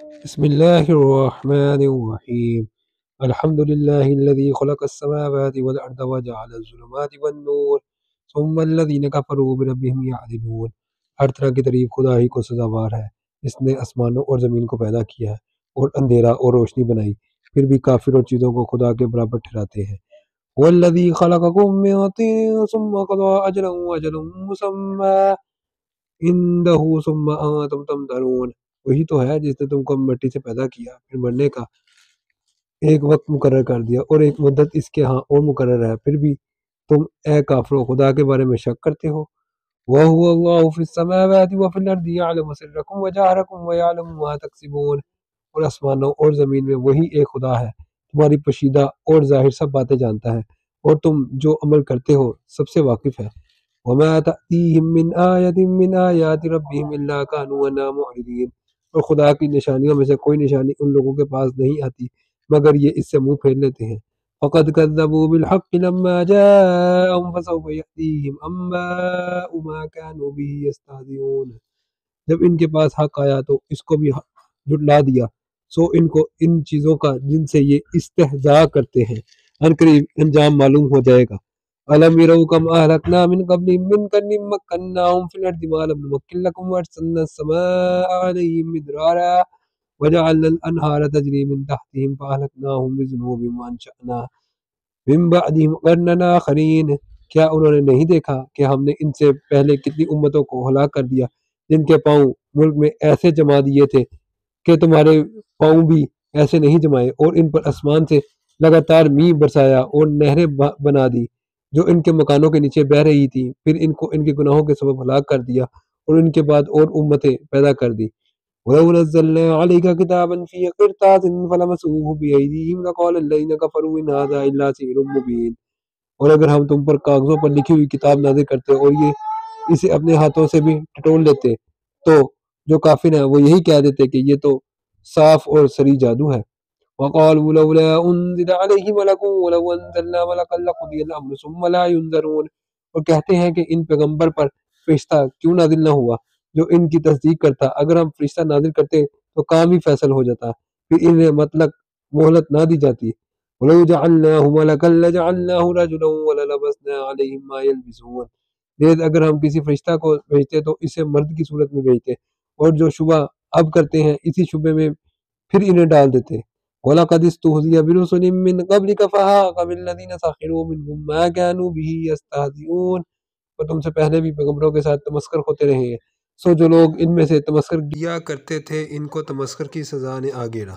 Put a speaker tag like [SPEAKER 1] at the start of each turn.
[SPEAKER 1] بسم الله الرحمن الرحيم. الحمد لله الذي خلق السماوات والأرض وجعل الظلمات والنور ثم الذين كفروا بربهم يعدلون۔ ہر طرح کی تعریف خدا ہی کو سزاوار ہے۔ اس نے آسمانوں اور زمین کو پیدا کیا ہے اور اندھیرا اور روشنی بنائی، پھر بھی کافر اور چیزوں کو خدا کے برابر ٹھہراتے ہیں۔ والذی خلقکم من طین ثم قضى أجلا وأجل مسمى عنده ثم أنتم تمترون۔ وہی تو ہے جس نے تم کو مٹی سے پیدا کیا، پھر مرنے کا ایک وقت مقرر کر دیا اور ایک مدت اس کے ہاں اور مقرر ہے، پھر بھی تم اے کافرو خدا کے بارے میں شک کرتے ہو۔ وَهُوَ اللَّهُ فِي السَّمَاوَاتِ وَفِي الْأَرْضِ يَعْلَمُ سِرَّكُمْ وَجَهْرَكُمْ وَيَعْلَمُ مَا تَكْسِبُونَ۔ اور آسمانوں اور زمین میں وہی ایک خدا ہے، تمہاری پوشیدہ اور ظاہر سب باتیں جانتا ہے، اور تم جو عمل کرتے ہو سب سے واقف ہے۔ وَمَا تَأْتِيهِم مِّنْ آيَةٍ مِّنْ آيَاتِ رَبِّهِمْ إِلَّا كَانُوا عَنْهَا مُعْرِضِينَ۔ اور خدا کی نشانیوں میں سے کوئی نشانی ان لوگوں کے پاس نہیں آتی مگر یہ اس سے منہ پھیر لیتے ہیں۔ فَقَدْ كَذَّبُوا بِالْحَقِّ لَمَّا جَاءَهُمْ فَسَوْفَ يَأْتِيهِمْ أَنبَاءُ مَا كَانُوا بِهِ يَسْتَهْزِئُونَ۔ جب ان کے پاس حق آیا تو اس کو بھی جھٹلا دیا، سو ان کو ان چیزوں کا جن سے یہ استہزاء کرتے ہیں عنقریب انجام معلوم ہو جائے گا۔ أَلَمْ يَرَوْا كَمْ أَهْلَكْنَا مِنْ قَبْلِهِمْ مِنْ قَرْنٍ مَّكَّنَّاهُمْ فِي الْأَرْضِ مَا لَمْ نُمَكِّن لَّكُمْ وَأَرْسَلْنَا السَّمَاءَ عَلَيْهِم مِّدْرَارًا وَجَعَلْنَا الْأَنْهَارَ تَجْرِي مِن تَحْتِهِمْ فَأَهْلَكْنَاهُم بِذُنُوبِهِمْ وَأَنشَأْنَا مِن بَعْدِهِمْ قَرْنًا آخَرِينَ۔ کیا انہوں نے نہیں دیکھا کہ ہم نے ان سے پہلے کتنی امتوں کو ہلاک کر دیا جن کے پاؤں ملک میں ایسے جما دیے تھے کہ تمہارے پاؤں بھی ایسے نہیں جمائے، اور ان پر آسمان سے لگاتار میਂہ برسایا اور نہریں بنا دی جو ان کے مکانوں کے نیچے بہہ رہی تھی، پھر ان کو ان کے گناہوں کے سبب ہلاک کر دیا اور ان کے بعد اور امتیں پیدا کر دی۔ وَلَوْ نَزَّلْنَا عَلَيْكَ كِتَابًا فِي قِرْطَاسٍ فَلَمَسُوهُ بِأَيْدِيهِمْ لَقَالَ الَّذِينَ كَفَرُوا إِنْ هَٰذَا إِلَّا سِحْرٌ مُّبِينٌ۔ اور اگر ہم تم پر کاغذوں پر لکھی ہوئی کتاب نازل کرتے اور یہ اسے اپنے ہاتھوں سے بھی ٹٹول لیتے تو جو کافر ہیں وہ یہی کہہ دیتے کہ یہ تو صاف اور صریح جادو ہے۔ وَقَالُوا لَوْلَا أُنزِلَ عَلَيْهِ مَلَكٌ وَلَوْ أَنزَلْنَا مَلَكًا لَّقُضِيَ الْأَمْرُ ثُمَّ لَا يُنظَرُونَ۔ اور کہتے ہیں کہ ان پیغمبر پر فرشتہ کیوں نازل نہ ہوا جو ان کی تصدیق کرتا، اگر ہم فرشتہ نازل کرتے تو کام ہی فیصل ہو جاتا، پھر انہیں مطلق مہلت نہ دی جاتی۔ وَلَوْ جَعَلْنَاهُ مَلَكًا لَّجَعَلْنَاهُ رَجُلًا وَلَلَبَسْنَا عَلَيْهِم مَّا يَلْبِسُونَ۔ نیز اگر ہم کسی فرشتہ کو بھیجتے تو اسے مرد کی صورت میں بھیجتے، اور جو شبہ اب کرتے ہیں اسی شبے میں پھر انہیں ڈال دیتے۔ وَلَقَدِ اسْتُهْزِئَ بِرُسُلٍ مِّن قَبْلِكَ فَحَاقَ بِالَّذِينَ سَخِرُوا مِنْهُم مَّا كَانُوا بِهِ يَسْتَهْزِئُونَ۔ اور تم سے پہلے بھی پیغمبروں کے ساتھ تمسخر ہوتے رہے ہیں، سو جو لوگ ان میں سے تمسخر کیا کرتے تھے ان کو تمسخر کی سزا نے آ گھیرا۔